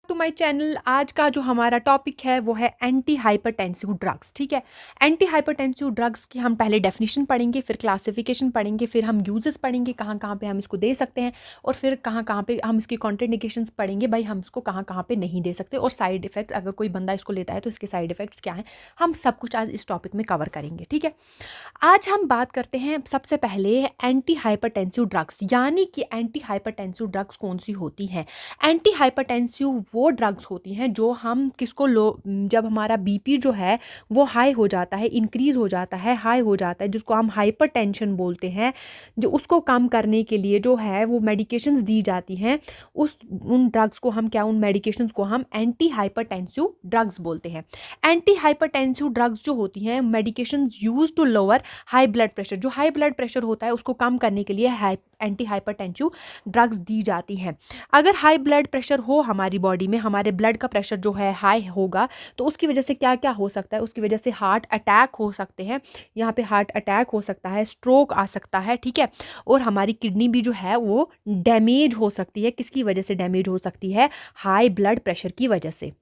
To my channel. आज का जो हमारा टॉपिक है वो है एंटी हाइपरटेंसिव ड्रग्स। ठीक है, एंटी हाइपरटेंसिव ड्रग्स की हम पहले डेफिनेशन पढ़ेंगे, फिर क्लासिफिकेशन पढ़ेंगे, फिर हम यूजेस पढ़ेंगे कहाँ कहाँ पे हम इसको दे सकते हैं, और फिर कहाँ कहाँ पे हम इसकी कॉन्ट्राइंडिकेशंस पढ़ेंगे, भाई हम इसको कहाँ कहाँ पे नहीं दे सकते, और साइड इफेक्ट्स, अगर कोई बंदा इसको लेता है तो इसके साइड इफेक्ट्स क्या हैं, हम सब कुछ आज इस टॉपिक में कवर करेंगे। ठीक है, आज हम बात करते हैं सबसे पहले एंटी हाइपरटेंसिव ड्रग्स, यानी कि एंटी हाइपरटेंसिव ड्रग्स कौन सी होती हैं। एंटी हाइपरटेंसिव वो ड्रग्स होती हैं जो हम किसको जब हमारा बीपी जो है वो हाई हो जाता है, इंक्रीज हो जाता है, हाई हो जाता है, जिसको हम हाइपरटेंशन बोलते हैं, जो उसको कम करने के लिए जो है वो मेडिकेशंस दी जाती हैं, उन ड्रग्स को हम क्या, उन मेडिकेशंस को हम एंटी हाइपरटेंसिव ड्रग्स बोलते हैं। एंटी हाइपरटेंसिव ड्रग्स जो होती हैं, medications use to lower high blood pressure, जो हाई ब्लड प्रेशर होता है उसको कम करने के लिए एंटी हाइपरटेंसिव ड्रग्स दी जाती हैं। अगर हाई ब्लड प्रेशर हो हमारी बॉडी में, हमारे ब्लड का प्रेशर जो है हाई होगा, तो उसकी वजह से क्या क्या हो सकता है, उसकी वजह से हार्ट अटैक हो सकते हैं, यहाँ पे हार्ट अटैक हो सकता है, स्ट्रोक आ सकता है। ठीक है, और हमारी किडनी भी जो है वो डैमेज हो सकती है। किसकी वजह से डैमेज हो सकती है? हाई ब्लड प्रेशर की वजह से।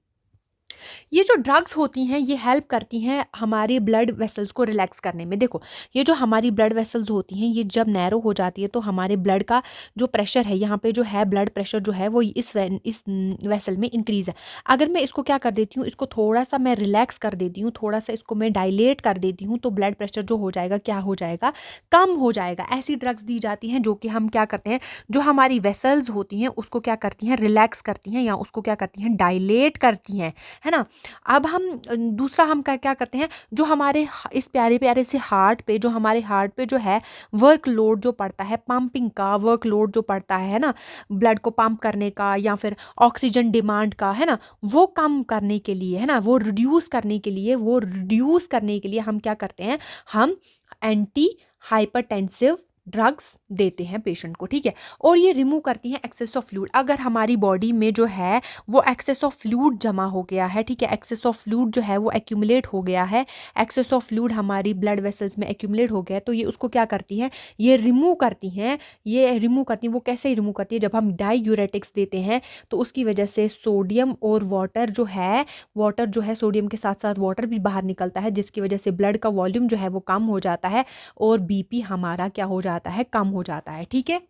ये जो ड्रग्स होती हैं ये हेल्प करती हैं हमारे ब्लड वेसल्स को रिलैक्स करने में। देखो, ये जो हमारी ब्लड वेसल्स होती हैं ये जब नैरो हो जाती है तो हमारे ब्लड का जो प्रेशर है, यहाँ पे जो है ब्लड प्रेशर जो है वो इस वेसल में इंक्रीज है। अगर मैं इसको क्या कर देती हूँ, इसको थोड़ा सा मैं रिलैक्स कर देती हूँ, थोड़ा सा इसको मैं डायलेट कर देती हूँ, तो ब्लड प्रेशर जो हो जाएगा, क्या हो जाएगा, कम हो जाएगा। ऐसी ड्रग्स दी जाती हैं जो कि हम क्या करते हैं, जो हमारी वेसल्स होती हैं उसको क्या करती हैं, रिलैक्स करती हैं, या उसको क्या करती हैं, डायलेट करती हैं, है ना। अब हम दूसरा हम क्या क्या करते हैं, जो हमारे इस प्यारे प्यारे से हार्ट पे, जो हमारे हार्ट पे जो है वर्कलोड जो पड़ता है, पंपिंग का वर्कलोड जो पड़ता है ना, ब्लड को पंप करने का या फिर ऑक्सीजन डिमांड का, है ना, वो कम करने के लिए, है ना, वो रिड्यूस करने के लिए, हम क्या करते हैं, हम एंटी हाइपरटेंसिव ड्रग्स देते हैं पेशेंट को। ठीक है, और ये रिमूव करती हैं एक्सेस ऑफ फ्लूइड। अगर हमारी बॉडी में जो है वो एक्सेस ऑफ फ्लूइड जमा हो गया है, ठीक है, एक्सेस ऑफ फ्लूइड जो है वो एक्यूमुलेट हो गया है, एक्सेस ऑफ फ्लूइड हमारी ब्लड वेसल्स में एक्यूमुलेट हो गया है, तो ये उसको क्या करती हैं, ये रिमूव करती हैं। वो कैसे रिमूव करती है, जब हम डाईयूरेटिक्स देते हैं तो उसकी वजह से सोडियम और वाटर जो है सोडियम के साथ साथ वाटर भी बाहर निकलता है, जिसकी वजह से ब्लड का वॉल्यूम जो है वो कम हो जाता है और बीपी हमारा क्या हो जाता है, कम हो जाता है। ठीक है,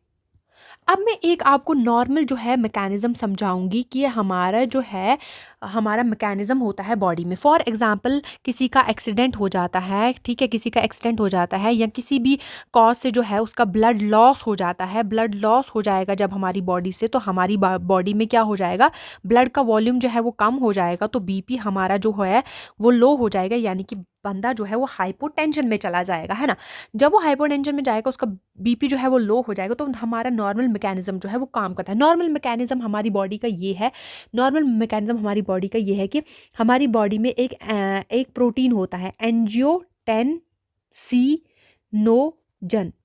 अब मैं एक आपको नॉर्मल जो है मैकेनिज्म समझाऊंगी कि हमारा जो है, हमारा मैकेनिज्म होता है बॉडी में। फॉर एग्जांपल किसी का एक्सीडेंट हो जाता है, ठीक है, किसी का एक्सीडेंट हो जाता है या किसी भी कॉज से जो है उसका ब्लड लॉस हो जाता है, ब्लड लॉस हो जाएगा जब हमारी बॉडी से, तो हमारी बॉडी में क्या हो जाएगा, ब्लड का वॉल्यूम जो है वो कम हो जाएगा, तो बीपी हमारा जो है वो लो हो जाएगा, यानी कि बंदा जो है वो हाइपोटेंशन में चला जाएगा, है ना। जब वो हाइपोटेंशन में जाएगा, उसका बीपी जो है वो लो हो जाएगा, तो हमारा नॉर्मल मैकेनिज्म जो है वो काम करता है। नॉर्मल मैकेनिज्म हमारी बॉडी का ये है कि हमारी बॉडी में एक प्रोटीन होता है, एंजियोटेंसिनोजन।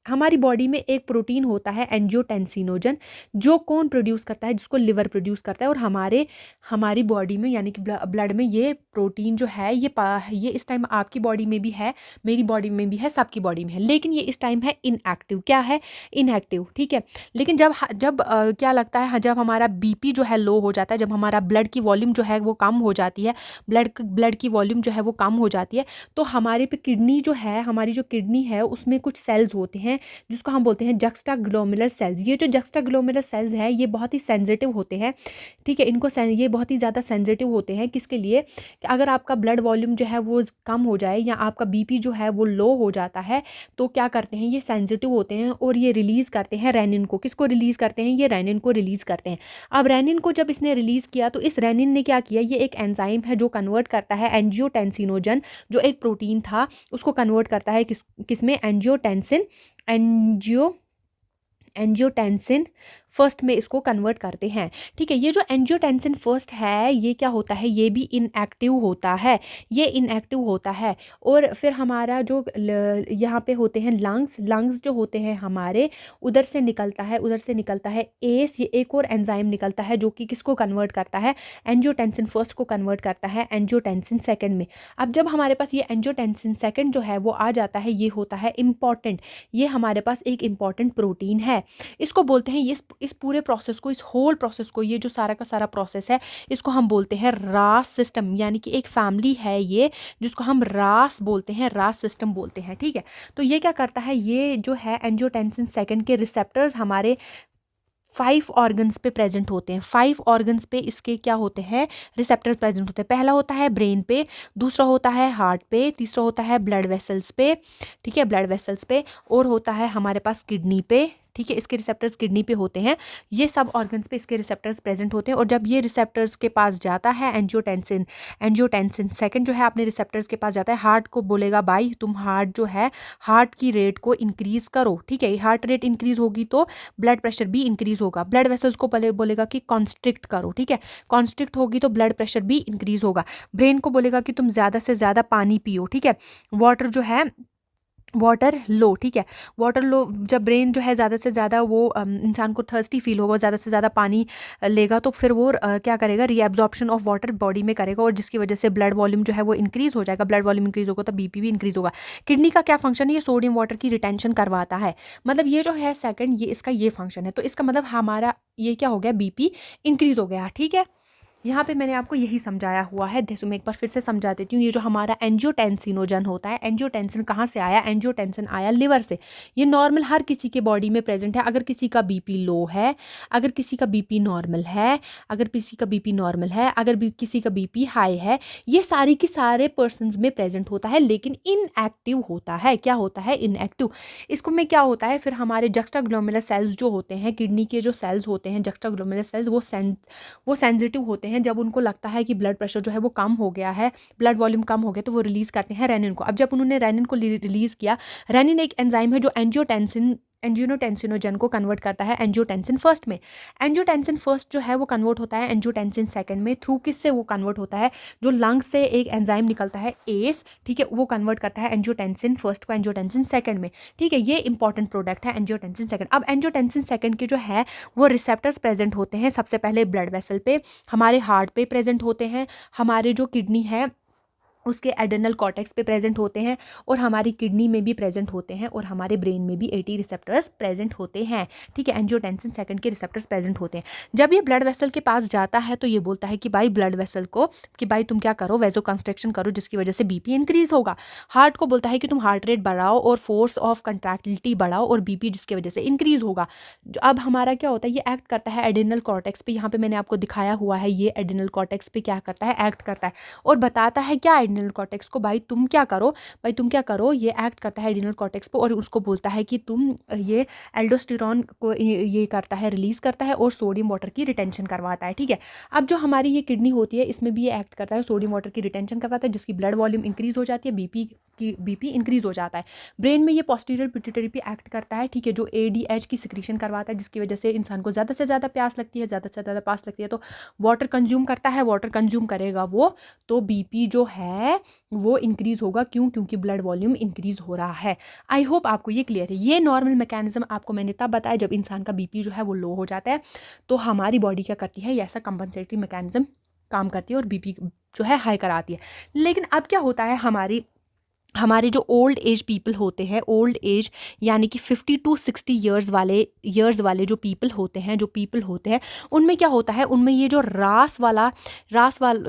हमारी बॉडी में एक प्रोटीन होता है एंजियोटेंसिनोजन, जो कौन प्रोड्यूस करता है, जिसको लिवर प्रोड्यूस करता है, और हमारी बॉडी में यानी कि ब्लड में ये प्रोटीन जो है ये इस टाइम आपकी बॉडी में भी है, मेरी बॉडी में भी है, सबकी बॉडी में है, लेकिन ये इस टाइम है इनएक्टिव। क्या है? इनएक्टिव। ठीक है, लेकिन जब जब क्या लगता है, जब हमारा बीपी जो है लो हो जाता है, जब हमारा ब्लड की वॉल्यूम जो है वो कम हो जाती है, ब्लड की वॉल्यूम जो है वो कम हो जाती है, तो हमारे पे किडनी जो है, हमारी जो किडनी है उसमें कुछ सेल्स होते हैं जिसको हम बोलते हैं जक्स्टाग्लोमेरुलर सेल्स। ये जो जक्स्टाग्लोमेरुलर सेल्स है ये बहुत ही सेंसिटिव होते हैं। ठीक है, ये बहुत ही ज़्यादा सेंसिटिव होते हैं। किसके लिए? कि अगर आपका ब्लड वॉल्यूम जो है वो कम हो जाए या आपका बीपी जो है वो लो हो जाता है, तो क्या करते हैं, ये सेंसिटिव होते हैं और ये रिलीज़ करते हैं रेनिन को। किसको रिलीज़ करते हैं? ये रेनिन को रिलीज़ करते हैं। अब रेनिन को जब इसने रिलीज़ किया, तो इस रेनिन ने क्या किया, ये एक एंजाइम है जो कन्वर्ट करता है एंजियोटेंसिनोजन, जो एक प्रोटीन था, उसको कन्वर्ट करता है किसमें? एंजियोटेंसिन फर्स्ट में इसको कन्वर्ट करते हैं। ठीक है, ये जो एंजियोटेंसिन फर्स्ट है ये क्या होता है, ये भी इनएक्टिव होता है। और फिर हमारा जो यहाँ पे होते हैं लंग्स जो होते हैं हमारे, उधर से निकलता है एस, ये एक और एंजाइम निकलता है जो कि किसको कन्वर्ट करता है, एंजियोटेंसिन फर्स्ट को कन्वर्ट करता है एंजियोटेंसिन सेकेंड में। अब जब हमारे पास ये एंजियोटेंसिन सेकेंड जो है वो आ जाता है, ये होता है इम्पॉर्टेंट, ये हमारे पास एक इम्पॉर्टेंट प्रोटीन है, इसको बोलते हैं, इस पूरे प्रोसेस को, इस होल प्रोसेस को, ये जो सारा का सारा प्रोसेस है, इसको हम बोलते हैं रास सिस्टम, यानी कि एक फैमिली है ये जिसको हम रास बोलते हैं, रास सिस्टम बोलते हैं, ठीक है। तो ये क्या करता है, ये जो है एंजियोटेंसिन सेकंड के रिसेप्टर्स हमारे 5 ऑर्गन्स पे प्रेजेंट होते हैं। 5 ऑर्गन्स पे इसके क्या होते हैं, रिसेप्टर्स प्रेजेंट होते हैं। पहला होता है ब्रेन पे, दूसरा होता है हार्ट पे, तीसरा होता है ब्लड वेसल्स पे, ठीक है, ब्लड वेसल्स पे, और होता है हमारे पास किडनी पे, ठीक है, इसके रिसेप्टर्स किडनी पे होते हैं। ये सब ऑर्गन्स पे इसके रिसेप्टर्स प्रेजेंट होते हैं। और जब ये रिसेप्टर्स के पास जाता है एंजियोटेंसिन, एंजियोटेंसिन सेकंड जो है अपने रिसेप्टर्स के पास जाता है, हार्ट को बोलेगा भाई तुम हार्ट जो है, हार्ट की रेट को इंक्रीज करो, ठीक है, हार्ट रेट इंक्रीज होगी तो ब्लड प्रेशर भी इंक्रीज होगा। ब्लड वेसल्स को बोलेगा कि कॉन्स्ट्रिक्ट करो, ठीक है, कॉन्स्ट्रिक्ट होगी तो ब्लड प्रेशर भी इंक्रीज होगा। ब्रेन को बोलेगा कि तुम ज़्यादा से ज़्यादा पानी पियो, ठीक है, वाटर जो है, वाटर लो, ठीक है, वाटर लो। जब ब्रेन जो है ज़्यादा से ज़्यादा वो इंसान को थर्स्टी फील होगा, ज़्यादा से ज़्यादा पानी लेगा, तो फिर वो क्या करेगा, रीएब्जॉर्प्शन ऑफ वाटर बॉडी में करेगा, और जिसकी वजह से ब्लड वॉल्यूम जो है वो इंक्रीज हो जाएगा। ब्लड वॉल्यूम इंक्रीज होगा तो बीपी भी इंक्रीज होगा। किडनी का क्या फंक्शन है, ये सोडियम वाटर की रिटेंशन करवाता है। मतलब ये जो है सेकंड, ये इसका ये फंक्शन है। तो इसका मतलब हमारा ये क्या हो गया, बीपी इंक्रीज हो गया, ठीक है। यहाँ पे मैंने आपको यही समझाया हुआ है। जैसे मैं एक बार फिर से समझा देती हूँ। ये जो हमारा एंजियोटेंसिनोजन होता है, एंजियोटेंसिन कहाँ से आया, एंजियोटेंसिन आया लिवर से। ये नॉर्मल हर किसी के बॉडी में प्रेजेंट है। अगर किसी का बीपी लो है, अगर किसी का बीपी नॉर्मल है, अगर किसी का बीपी नॉर्मल है, अगर किसी का बीपी हाई है, ये सारी की सारे पर्सनस में प्रेजेंट होता है, लेकिन इनएक्टिव होता है। क्या होता है, इनएक्टिव। इसको में क्या होता है, फिर हमारे जक्स्टाग्लोमेरुलर सेल्स जो होते हैं, किडनी के जो सेल्स होते हैं जक्स्टाग्लोमेरुलर सेल्स, वो सेंसिटिव होते हैं। जब उनको लगता है कि ब्लड प्रेशर जो है वो कम हो गया है, ब्लड वॉल्यूम कम हो गया, तो वो रिलीज करते हैं रेनिन को। अब जब उन्होंने रेनिन को रिलीज किया, रेनिन एक एंजाइम है जो एंजियोटेंसिनोजन को कन्वर्ट करता है एंजियोटेंसिन फर्स्ट में। एंजियोटेंसिन फर्स्ट जो है वो कन्वर्ट होता है एंजियोटेंसिन सेकंड में। थ्रू किससे वो कन्वर्ट होता है, जो लंग से एक एंजाइम निकलता है एस, ठीक है, वो कन्वर्ट करता है एंजियोटेंसिन फर्स्ट को एंजियोटेंसिन सेकंड में, ठीक है। ये इंपॉर्टेंट प्रोडक्ट है एंजियोटेंसिन सेकंड। अब एंजियोटेंसिन सेकंड के जो है वो रिसेप्टर्स प्रेजेंट होते हैं सबसे पहले ब्लड वेसल पे, हमारे हार्ट पे प्रेजेंट होते हैं, हमारे जो किडनी है उसके एड्रेनल कॉर्टेक्स पे प्रेजेंट होते हैं, और हमारी किडनी में भी प्रेजेंट होते हैं, और हमारे ब्रेन में भी 80 रिसेप्टर्स प्रेजेंट होते हैं, ठीक है। एंजियोटेंसिन सेकंड के रिसेप्टर्स प्रेजेंट होते हैं। जब ये ब्लड वेसल के पास जाता है तो ये बोलता है कि भाई ब्लड वेसल को, कि भाई तुम क्या करो, वेजो कंस्ट्रक्शन करो, जिसकी वजह से बीपी इंक्रीज होगा। हार्ट को बोलता है कि तुम हार्ट रेट बढ़ाओ और फोर्स ऑफ कंट्रैक्टिलिटी बढ़ाओ, और बीपी जिसकी वजह से इंक्रीज होगा। अब हमारा क्या होता है, ये एक्ट करता है एड्रेनल कॉर्टेक्स पे। यहाँ पे मैंने आपको दिखाया हुआ है, ये एड्रेनल कॉर्टेक्स पे क्या करता है, एक्ट करता है, और बताता है क्या एड्रेनल कॉर्टेक्स को, भाई तुम क्या करो, भाई तुम क्या करो। ये एक्ट करता है एड्रेनल कॉर्टेक्स पे, और उसको बोलता है कि तुम ये एल्डोस्टेरॉन को ये करता है, रिलीज करता है, और सोडियम वाटर की रिटेंशन करवाता है, ठीक है। अब जो हमारी ये किडनी होती है, इसमें भी ये एक्ट करता है, सोडियम वाटर की रिटेंशन करवाता है, जिसकी ब्लड वॉल्यूम इंक्रीज हो जाती है, बीपी इंक्रीज हो जाता है। ब्रेन में ये पोस्टीरियर पिट्यूटरी पे एक्ट करता है, ठीक है, जो एडीएच की सिक्रीशन करवाता है, जिसकी वजह से इंसान को ज़्यादा से ज़्यादा प्यास लगती है, ज़्यादा से ज़्यादा प्यास लगती है तो वाटर कंज्यूम करता है, वाटर कंज्यूम करेगा वो, तो बीपी जो है वो इंक्रीज होगा। क्यों, क्योंकि ब्लड वॉल्यूम इंक्रीज हो रहा है। आई होप आपको ये क्लियर है। ये नॉर्मल मैकेनिज्म आपको मैंने तब बताया जब इंसान का बीपी जो है वो लो हो जाता है, तो हमारी बॉडी क्या करती है, ऐसा कंपनसेटरी मैकेनिज्म काम करती है और बीपी जो है हाई कराती है। लेकिन अब क्या होता है, हमारे जो ओल्ड एज पीपल होते हैं, ओल्ड एज यानी कि 50 to 60 ईयर्स वाले जो पीपल होते हैं, उनमें क्या होता है, उनमें ये जो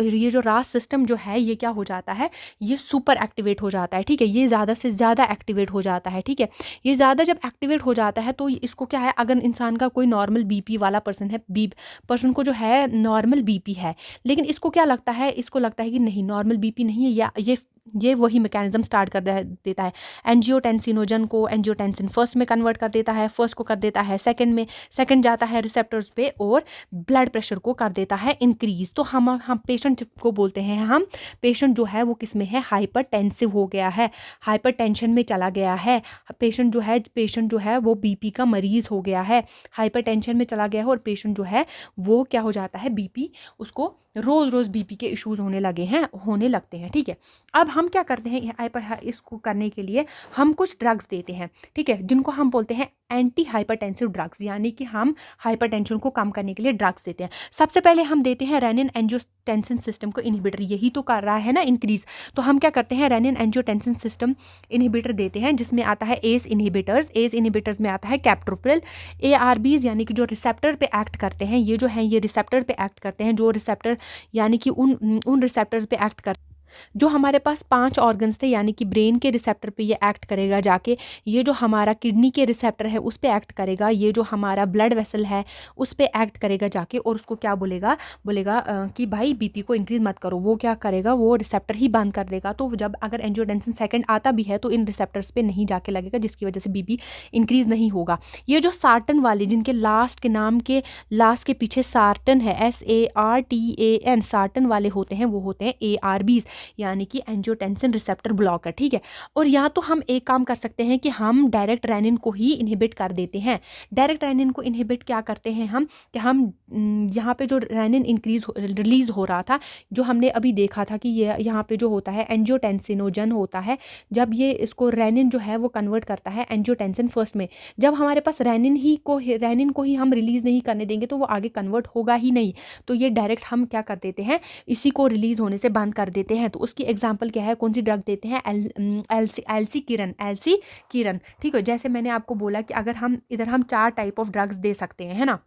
ये जो रास सिस्टम जो है, ये क्या हो जाता है, ये सुपर एक्टिवेट हो जाता है, ठीक है। ये ज़्यादा से ज़्यादा एक्टिवेट हो जाता है, ठीक है। ये ज़्यादा जब एक्टिवेट हो जाता है तो इसको क्या है, अगर इंसान का कोई नॉर्मल बीपी वाला पर्सन को जो है नॉर्मल बीपी है, लेकिन इसको क्या लगता है, इसको लगता है कि नहीं नॉर्मल बीपी नहीं है, या ये वही मैकेनिज्म स्टार्ट कर देता है, एंजियोटेंसिनोजन को एंजियोटेंसिन फर्स्ट में कन्वर्ट कर देता है, फर्स्ट को कर देता है सेकंड में, सेकंड जाता है रिसेप्टर्स पे और ब्लड प्रेशर को कर देता है इंक्रीज। तो हम पेशेंट को बोलते हैं, हम पेशेंट जो है वो किस में है, हाइपरटेंसिव हो गया है, हाइपरटेंशन में चला गया है। पेशेंट जो है वो बीपी का मरीज हो गया है, हाइपरटेंशन में चला गया है, और पेशेंट जो है वो क्या हो जाता है, बीपी उसको रोज बीपी के इश्यूज होने लगते हैं, ठीक है। अब हम क्या करते हैं इसको करने के लिए हम कुछ ड्रग्स देते हैं, ठीक है, जिनको हम बोलते हैं एंटी हाइपरटेंसिव ड्रग्स, यानी कि हम हाइपरटेंशन को कम करने के लिए ड्रग्स देते हैं। सबसे पहले हम देते हैं रेनिन एंजियोटेंसिन सिस्टम को इनहिबिटर, यही तो कर रहा है ना इंक्रीज। तो हम क्या करते हैं, रेनिन एंजियोटेंसिन सिस्टम इनहिबिटर देते हैं, जिसमें आता है एस इनहिबिटर्स में आता है कैप्टोप्रिल। ARBs यानी कि जो रिसेप्टर पे एक्ट करते हैं, ये जो हैं ये रिसेप्टर पे एक्ट करते हैं, जो रिसेप्टर यानी कि उन रिसेप्टर पे एक्ट कर जो हमारे पास 5 ऑर्गन्स थे, यानी कि ब्रेन के रिसेप्टर पे ये एक्ट करेगा जाके, ये जो हमारा किडनी के रिसेप्टर है उस पे एक्ट करेगा, ये जो हमारा ब्लड वेसल है उस पे एक्ट करेगा जाके, और उसको क्या बोलेगा कि भाई बीपी को इंक्रीज मत करो। वो क्या करेगा, वो रिसेप्टर ही बंद कर देगा। तो जब अगर एंजियोटेंसिन सेकंड आता भी है तो इन रिसेप्टर्स पे नहीं जाके लगेगा, जिसकी वजह से बीपी इंक्रीज नहीं होगा। ये जो सार्टन वाले, जिनके लास्ट के नाम के लास्ट के पीछे सार्टन है, SARTAN, सार्टन वाले होते हैं, वो होते हैं ARBs, यानी कि एंजियोटेंसिन रिसेप्टर ब्लॉकर, ठीक है। और या तो हम एक काम कर सकते हैं कि हम डायरेक्ट रेनिन को ही इनहिबिट कर देते हैं। डायरेक्ट रेनिन को इनहिबिट क्या करते हैं हम, कि हम यहाँ पे जो रेनिन रिलीज हो रहा था, जो हमने अभी देखा था कि ये यहाँ पे जो होता है एंजियोटेंसिनोजन होता है, जब ये इसको रेनिन जो है वो कन्वर्ट करता है एंजियोटेंसिन फर्स्ट में। जब हमारे पास रेनिन को ही हम रिलीज नहीं करने देंगे तो वो आगे कन्वर्ट होगा ही नहीं, तो ये डायरेक्ट हम क्या कर देते हैं, इसी को रिलीज होने से बंद कर देते हैं। तो उसकी एग्जांपल क्या है, कौन सी ड्रग देते हैं, एलसी किरण, ठीक है। जैसे मैंने आपको बोला कि अगर हम इधर हम 4 टाइप ऑफ ड्रग्स दे सकते हैं, है ना।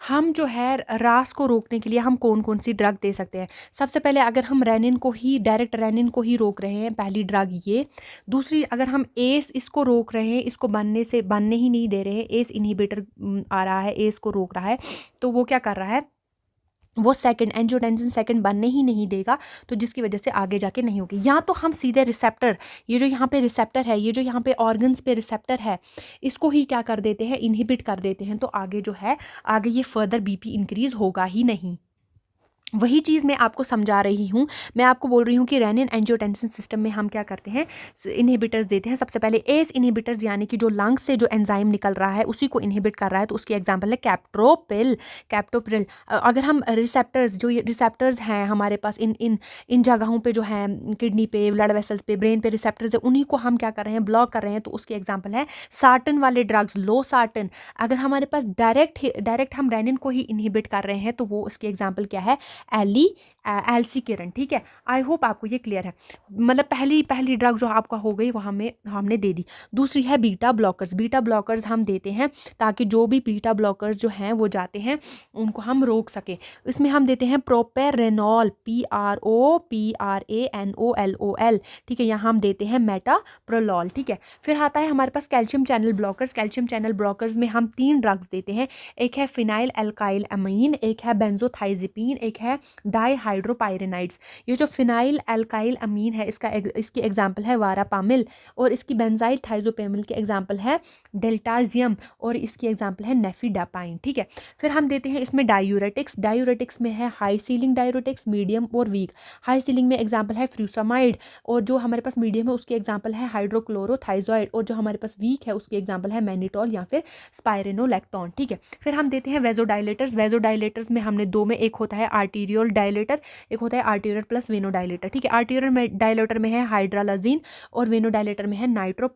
हम जो है रास को रोकने के लिए हम कौन कौन सी ड्रग दे सकते हैं। सबसे पहले अगर हम डायरेक्ट रेनिन को ही रोक रहे हैं, पहली ड्रग ये। दूसरी, अगर हम एस इसको रोक रहे हैं, इसको बनने ही नहीं दे रहे हैं, एस इनहिबिटर आ रहा है, एस को रोक रहा है, तो वो क्या कर रहा है, वो सेकंड एंजियोटेंसिन सेकंड बनने ही नहीं देगा, तो जिसकी वजह से आगे जाके नहीं होगी। या तो हम सीधे रिसेप्टर, ये जो यहाँ पे रिसेप्टर है, ये जो यहाँ पे ऑर्गन्स पे रिसेप्टर है, इसको ही क्या कर देते हैं, इनहिबिट कर देते हैं, तो आगे जो है आगे ये फर्दर बीपी इंक्रीज होगा ही नहीं। वही चीज़ मैं आपको समझा रही हूँ। मैं आपको बोल रही हूँ कि रेनिन एंजियोटेंसिन सिस्टम में हम क्या करते हैं, इनहिबिटर्स देते हैं। सबसे पहले एस इनहिबिटर्स, यानी कि जो लंग्स से जो एंजाइम निकल रहा है उसी को इनहिबिट कर रहा है, तो उसकी एग्जांपल है कैप्टोप्रिल। अगर हम रिसेप्टर्स हैं हमारे पास इन जगहों पे जो हैं, किडनी पे, ब्लड वेसल्स पे, ब्रेन पे रिसेप्टर्स है, उन्हीं को हम क्या कर रहे हैं, ब्लॉक कर रहे हैं, तो उसकी एग्जाम्पल है सार्टन वाले ड्रग्स, लो सार्टन। अगर हमारे पास डायरेक्ट हम रेनिन को ही इनहिबिट कर रहे हैं, तो वो उसकी एग्जाम्पल क्या है, एलसी किरण, ठीक है। आई होप आपको ये क्लियर है। मतलब पहली ड्रग जो आपका हो गई वो हमने दे दी। दूसरी है बीटा ब्लॉकर्स हम देते हैं ताकि जो भी बीटा ब्लॉकर्स जो हैं वो जाते हैं उनको हम रोक सके। इसमें हम देते हैं प्रोपेरेनॉल, PROPRANOLOL, ठीक है। यहाँ हम देते हैं मेटाप्रोलॉल, ठीक है। फिर आता है हमारे पास कैल्शियम चैनल ब्लॉकर्स में हम 3 ड्रग्स देते हैं। एक है फिनाइल एल्काइल अमीन, एक है बेंजोथाइजिपीन, एक है डाईहाइड्रोपायरेनाइड्स। ये जो फिनाइल एल्काइल अमीन है, इसकी एग्जांपल है वारापामिल, और इसकी बेंजाइल थाइजोपेमिल की एग्जांपल है डेल्टाजियम, और इसकी एग्जांपल है नेफिडापाइन, ठीक है। फिर हम देते हैं इसमें डायूरेटिक्स में है हाई सीलिंग डायूरेटिक्स, मीडियम और वीक। हाई सीलिंग में एग्जांपल है फ्रूसामाइड, और जो हमारे पास मीडियम है उसकी एग्जांपल है हाइड्रोक्लोरोथाइजॉइड, और जो हमारे पास वीक है उसकी एग्जांपल है मैनिटोल या फिर स्पाइरेनोलैक्टोन, ठीक है। फिर हम देते हैं वेजोडाइलेटर्स में हमने 2 में, एक होता है आर्टीरियल डायलेटर, एक होता है आर्टीरियल प्लस वेनो डायलेटर, ठीक है। आर्टीरियल डायलेटर में है हाइड्रालाजीन, और वेनो डायलेटर में है नाइट्रो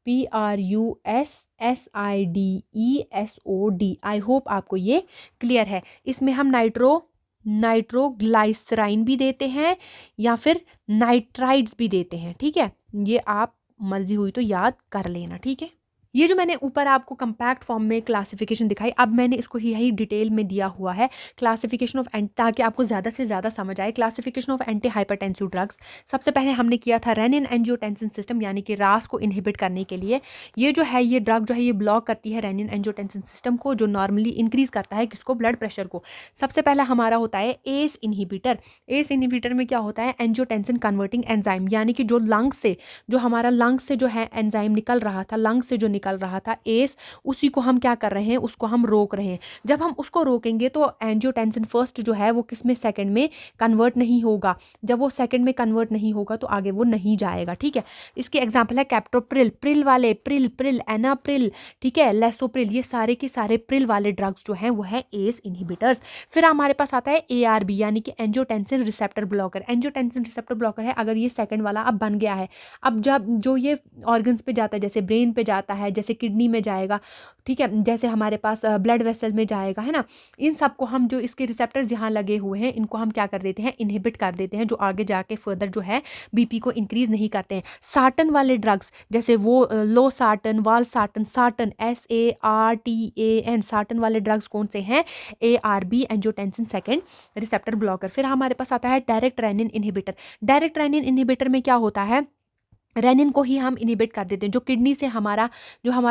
PRUSSIDESOD। आई होप आपको ये क्लियर है। इसमें हम नाइट्रोग्लाइसराइन भी देते हैं या फिर नाइट्राइड्स भी देते हैं, ठीक है। ये आप मर्जी हुई तो याद कर लेना, ठीक है। ये जो मैंने ऊपर आपको कंपैक्ट फॉर्म में क्लासिफिकेशन दिखाई, अब मैंने इसको यही डिटेल में दिया हुआ है क्लासिफिकेशन ऑफ ताकि आपको ज़्यादा से ज़्यादा समझ आए। Classification of anti hypertensive drugs, सबसे पहले हमने किया था रेनिन एंजियोटेंसिन सिस्टम, यानी कि रास को इनहिबिट करने के लिए ये जो है ये ड्रग जो है ये ब्लॉक करती है रेनिन एंजियोटेंसिन सिस्टम को, जो नॉर्मली इंक्रीज करता है किसको, ब्लड प्रेशर को। सबसे पहला हमारा होता है एस इनहिबिटर में क्या होता है, एंजियोटेंसिन कन्वर्टिंग एंजाइम, यानी कि जो हमारा लंग्स से जो है एंजाइम निकल रहा था, लंग्स से जो निकल रहा था एस, उसी को हम क्या कर रहे हैं, उसको हम रोक रहे हैं। जब हम उसको रोकेंगे तो एंजियोटेंसिन फर्स्ट जो है वो किस में, सेकंड में कन्वर्ट नहीं होगा। जब वो सेकंड में कन्वर्ट नहीं होगा तो आगे वो नहीं जाएगा, ठीक है। इसके एग्जाम्पल है कैप्टोप्रिल, प्रिल वाले, प्रिल एनाप्रिल, ठीक है, लेसोप्रिल, ये सारे के सारे प्रिल वाले ड्रग्स जो हैं वो है एस इनहिबिटर्स। फिर हमारे पास आता है ARB यानी कि angiotensin receptor blocker. Angiotensin receptor blocker है, अगर ये सेकंड वाला अब बन गया है, अब जब जो ये ऑर्गन्स पे जाता है, जैसे ब्रेन पे जाता है, जैसे किडनी में जाएगा, ठीक है, जैसे हमारे पास ब्लड वेसल में जाएगा, है ना, इन सबको हम जो इसके रिसेप्टर्स जहाँ लगे हुए हैं इनको हम क्या कर देते हैं, इनहिबिट कर देते हैं, जो आगे जाके फर्दर जो है BP को इंक्रीज नहीं करते हैं। साटन वाले ड्रग्स जैसे वो लो साटन, वाल साटन, साटन SARTAN, साटन वाले ड्रग्स कौन से हैं, ARB angiotensin second receptor blocker. फिर हमारे पास आता है direct rennin inhibitor. Direct rennin inhibitor में क्या होता है, रेनिन को ही हम इनहिबिट कर देते हैं। जो किडनी से हमारा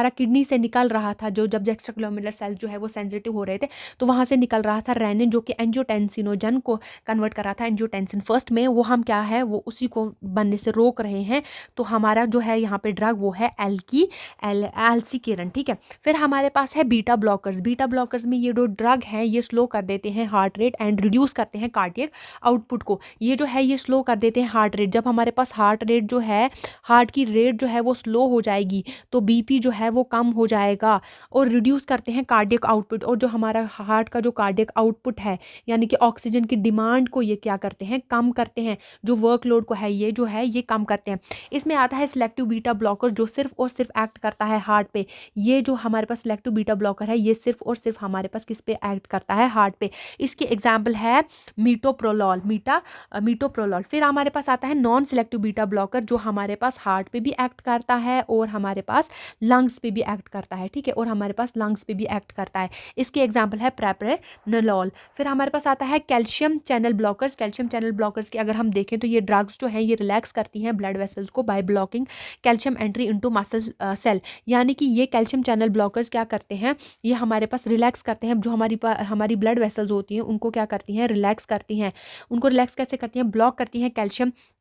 किडनी से निकल रहा था, जो जब एक्स्ट्राग्लोमेरुलर सेल्स जो है वो सेंसिटिव हो रहे थे तो वहाँ से निकल रहा था रेनिन, जो कि एंजियोटेंसिनोजन को कन्वर्ट कर रहा था एंजियोटेंसिन फर्स्ट में, वो हम क्या है वो उसी को बनने से रोक रहे हैं। तो हमारा जो है यहाँ पे ड्रग वो है एल्सिकेरन, ठीक है। फिर हमारे पास है बीटा ब्लॉकर्स। बीटा ब्लॉकर्स में ये जो ड्रग है ये स्लो कर देते हैं हार्ट रेट एंड रिड्यूस करते हैं कार्डियक आउटपुट को। ये जो है ये स्लो कर देते हैं हार्ट रेट। जब हमारे पास हार्ट रेट जो है, हार्ट की रेट जो है वो स्लो हो जाएगी तो BP जो है वो कम हो जाएगा, और रिड्यूस करते हैं कार्डियक आउटपुट। और जो हमारा हार्ट का जो कार्डियक आउटपुट है यानी कि ऑक्सीजन की डिमांड को ये क्या करते हैं, कम करते हैं। जो वर्कलोड को है ये जो है ये कम करते हैं। इसमें आता है सिलेक्टिव बीटा ब्लॉकर, जो सिर्फ और सिर्फ एक्ट करता है हार्ट पे। ये जो हमारे पास सिलेक्टिव बीटा ब्लॉकर है ये सिर्फ और सिर्फ हमारे पास किस पे एक्ट करता है, हार्ट पे। इसके एग्जाम्पल है मीटोप्रोलॉल, मीटोप्रोलॉल। फिर हमारे पास आता है नॉन सिलेक्टिव बीटा ब्लॉकर, जो हमारे पास हार्ट पे भी एक्ट करता है और हमारे पास लंग्स पे भी एक्ट करता है, ठीक है, और हमारे पास लंग्स पे भी एक्ट करता है। इसके एग्जांपल है प्रेप्रेनोलोल। फिर हमारे पास आता है calcium channel blockers. Calcium channel blockers की अगर हम देखें तो ये ड्रग्स जो है ये रिलैक्स करती हैं ब्लड वेसल्स को by blocking calcium entry into muscle cell. यानी कि ये कैल्शियम चैनल ब्लॉकर्स क्या करते हैं, ये हमारे पास रिलैक्स करते हैं। जो हमारी ब्लड वेसल्स होती हैं उनको क्या करती हैं, रिलैक्स करती हैं। उनको रिलैक्स कैसे करती हैं, ब्लॉक करती हैं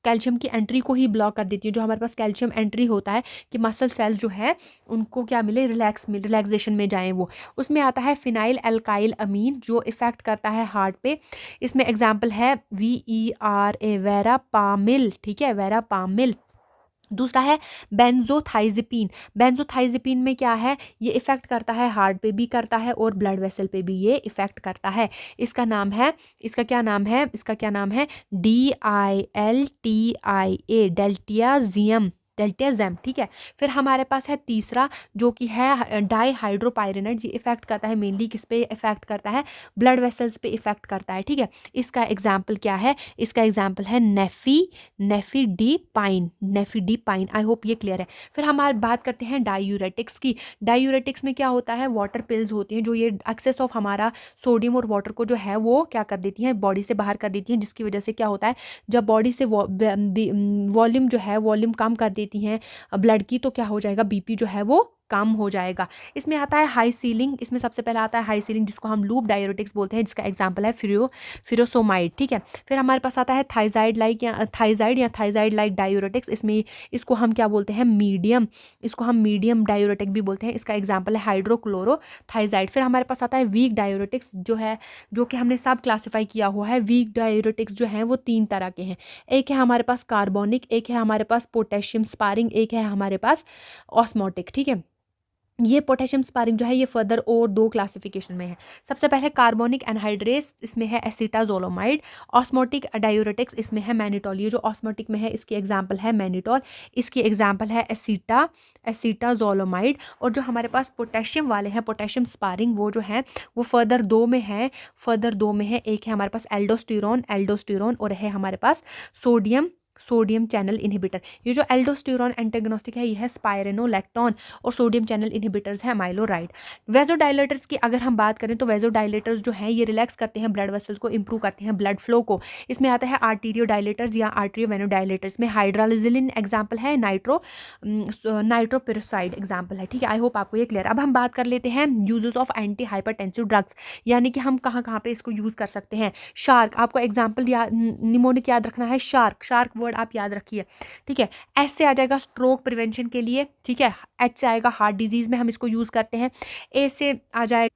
कैल्शियम की एंट्री को ही ब्लॉक कर देती है। जो हमारे पास कैल्शियम एंट्री होता है कि मसल सेल जो है उनको क्या मिले, रिलैक्सेशन में जाएं वो। उसमें आता है फिनाइल एल्काइल अमीन, जो इफेक्ट करता है हार्ट पे। इसमें एग्जांपल है VERA, वेरापामिल, ठीक है, वेरापामिल। दूसरा है बेंजोथाइजिपिन। बेंजोथाइजिपिन में क्या है, ये इफेक्ट करता है हार्ट पे भी करता है और ब्लड वेसल पे भी ये इफेक्ट करता है। इसका क्या नाम है DILTIA, डेल्टियाजैम, ठीक है। फिर हमारे पास है तीसरा जो कि है डाईहाइड्रोपायरेनाइड। ये इफेक्ट करता है मेनली किस पे इफेक्ट करता है, ब्लड वेसल्स पे इफेक्ट करता है, ठीक है। इसका एग्जाम्पल क्या है, इसका एग्जाम्पल है नेफिडिपाइन। आई होप ये क्लियर है। फिर हमारी बात करते हैं डायूरेटिक्स की। डायूरेटिक्स में क्या होता है, वाटर पिल्स होती हैं जो ये एक्सेस ऑफ हमारा सोडियम और वाटर को जो है वो क्या कर देती हैं, बॉडी से बाहर कर देती हैं, जिसकी वजह से क्या होता है, जब बॉडी से वॉल्यूम जो है वॉल्यूम कम कर देती हैं ब्लड की, तो क्या हो जाएगा, BP जो है वो कम हो जाएगा। इसमें आता है हाई सीलिंग। इसमें सबसे पहला आता है हाई सीलिंग, जिसको हम लूप डायूरेटिक्स बोलते हैं, जिसका एग्जांपल है फिरोसोमाइड, ठीक है। फिर हमारे पास आता है थाइजाइड लाइक डायूरेटिक्स। इसको हम क्या बोलते हैं, मीडियम डायूरेटिक भी बोलते हैं। इसका एग्जांपल है हाइड्रोक्लोरोथाइजाइड। फिर हमारे पास आता है वीक डायूरेटिक्स, जो कि हमने सब क्लासीफाई किया हुआ है। वीक डायूरेटिक्स जो हैं वो 3 तरह के हैं। एक है हमारे पास कार्बोनिक, एक है हमारे पास पोटेशियम स्पारिंग, एक है हमारे पास ऑस्मोटिक, ठीक है। ये पोटेशियम स्पारिंग जो है ये फर्दर और 2 क्लासिफिकेशन में है। सबसे पहले कार्बोनिक एनहाइड्रेस, इसमें है एसिटाजोलोमाइड। ऑस्मोटिक डायूरेटिक्स, इसमें है मैनिटोल। ये जो ऑस्मोटिक में है इसकी एग्जांपल है मैनिटोल, इसकी एग्जांपल है एसिटाजोलोमाइड। और जो हमारे पास पोटेशियम वाले हैं, पोटेशियम स्पारिंग, वो जो है वो फर्दर दो में है। एक है हमारे पास एल्डोस्टेरोन और है हमारे पास सोडियम चैनल इनहिबिटर। ये जो एल्डोस्टेरोन एंटागोनिस्टिक है ये है स्पाइरेनोलैक्टोन, और सोडियम चैनल इनहिबिटर्स है अमाइलोराइड। वेजोडाइलेटर्स की अगर हम बात करें तो वेजोडाइलेटर्स जो हैं ये रिलैक्स करते हैं ब्लड वेसल्स को, इंप्रूव करते हैं ब्लड फ्लो को। इसमें आता है आर्टीरियोडाइलेटर्स या आर्टरियोवेनोडाइलेटर्स में हाइड्रालिजिलिन एग्जाम्पल है, नाइट्रोपिरोसाइड एग्जाम्पल है, ठीक है। आई होप आपको ये क्लियर। अब हम बात कर लेते हैं uses of anti hypertensive drugs, यानी कि हम कहाँ पे इसको यूज़ कर सकते हैं। शार्क, आपको एग्जाम्पल निमोनिक याद रखना है। शार्क वर्ड आप याद रखिए, ठीक है। एस से आ जाएगा स्ट्रोक प्रिवेंशन के लिए, ठीक है। एच से आएगा हार्ट डिजीज़ में हम इसको यूज़ करते हैं। ए से आ जाएगा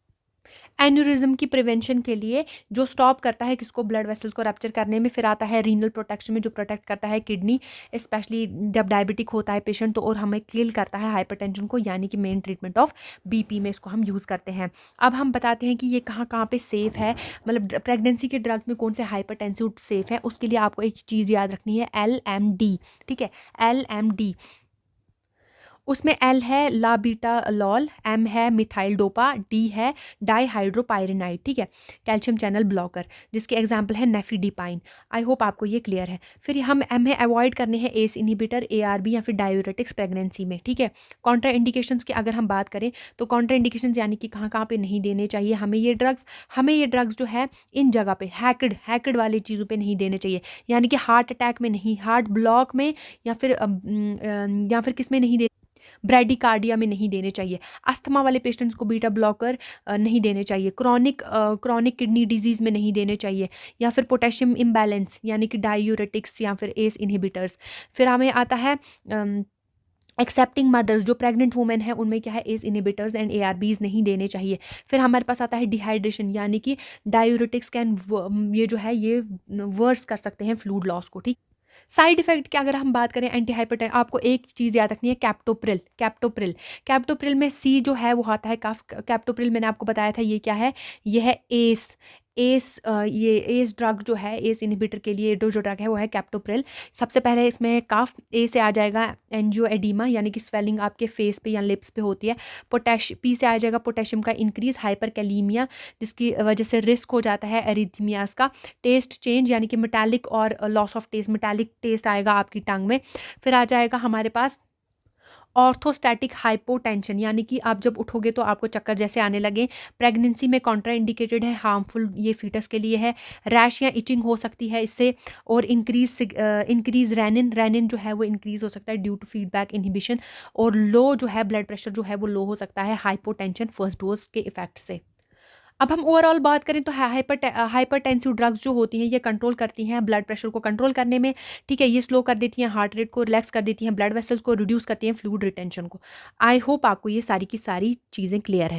एन्यूरिज्म की प्रिवेंशन के लिए, जो स्टॉप करता है किसको, ब्लड वेसल्स को रप्चर करने में। फिर आता है रीनल प्रोटेक्शन में, जो प्रोटेक्ट करता है किडनी, स्पेशली जब डायबिटिक होता है पेशेंट तो, और हमें किल करता है हाइपरटेंशन को, यानी कि मेन ट्रीटमेंट ऑफ बीपी में इसको हम यूज़ करते हैं। अब हम बताते हैं कि ये कहाँ कहाँ पे सेफ़ है, मतलब प्रेगनेंसी के ड्रग्स में कौन से हाइपरटेंसिव सेफ़ है। उसके लिए आपको एक चीज़ याद रखनी है, LMD, ठीक है। LMD, उसमें एल है लाबीटालॉल, एम है मिथाइल डोपा, डी है डाईहाइड्रोपायरेनाइड, ठीक है, कैल्शियम चैनल ब्लॉकर, जिसके एग्जांपल है नेफिडिपाइन। आई होप आपको ये क्लियर है। फिर हम हमें अवॉइड करने हैं एस इनहिबिटर, ARB या फिर डायूरेटिक्स प्रेगनेंसी में, ठीक है। कॉन्ट्रा इंडिकेशंस की अगर हम बात करें तो कॉन्ट्रा इंडिकेशंस यानी कि कहाँ कहाँ पे नहीं देने चाहिए हमें ये ड्रग्स जो है इन जगह पे हैकड वाली चीज़ों पे नहीं देने चाहिए, यानी कि हार्ट अटैक में नहीं, हार्ट ब्लॉक में, या फिर किस में नहीं, ब्रैडिकार्डिया में नहीं देने चाहिए। अस्थमा वाले पेशेंट्स को बीटा ब्लॉकर नहीं देने चाहिए। क्रॉनिक किडनी डिजीज़ में नहीं देने चाहिए, या फिर पोटेशियम इम्बैलेंस यानी कि डायूरेटिक्स या फिर एस इनहिबिटर्स। फिर हमें आता है एक्सेप्टिंग मदर्स, जो प्रेग्नेंट वुमेन है उनमें क्या है, एस इनहिबिटर्स एंड ARBs नहीं देने चाहिए। फिर हमारे पास आता है डिहाइड्रेशन, यानी कि डायूरेटिक्स कैन, ये जो है ये वर्स कर सकते हैं फ्लूइड लॉस को, ठीक। साइड इफेक्ट की अगर हम बात करें एंटी हाइपरटेंशन, आपको एक चीज़ याद रखनी है, कैप्टोप्रिल में सी जो है वो आता है कफ। कैप्टोप्रिल मैंने आपको बताया था ये क्या है, ये है ये एस ड्रग जो है, एस इनहिबिटर के लिए जो ड्रग है वो है कैप्टोप्रिल। सबसे पहले इसमें है कफ, ए से आ जाएगा एंजियोएडिमा, यानी कि स्वेलिंग आपके फेस पे या लिप्स पे होती है। पी से आ जाएगा पोटेशियम का इंक्रीज, हाइपरकैलीमिया, जिसकी वजह से रिस्क हो जाता है एरिथमियास का। टेस्ट चेंज, यानी कि मेटालिक और loss of taste, metallic taste आएगा आपकी टंग में। फिर आ जाएगा हमारे पास ऑर्थोस्टैटिक हाइपोटेंशन, यानी कि आप जब उठोगे तो आपको चक्कर जैसे आने लगे। प्रेगनेंसी में कॉन्ट्रा इंडिकेटेड है, हार्मफुल ये फीटस के लिए है। रैश या इचिंग हो सकती है इससे। और इंक्रीज रेनिन जो है वो इंक्रीज हो सकता है ड्यू टू फीडबैक इनहिबिशन। और लो जो है ब्लड प्रेशर जो है वो लो हो सकता है हाइपोटेंशन फर्स्ट डोज के इफेक्ट से। अब हम ओवरऑल बात करें तो हाइपरटेंसिव ड्रग्स जो होती हैं ये कंट्रोल करती हैं ब्लड प्रेशर को कंट्रोल करने में, ठीक है। ये स्लो कर देती हैं हार्ट रेट को, रिलैक्स कर देती हैं ब्लड वेसल्स को, रिड्यूस करती हैं फ्लूइड रिटेंशन को। आई होप आपको ये सारी की सारी चीज़ें क्लियर हैं।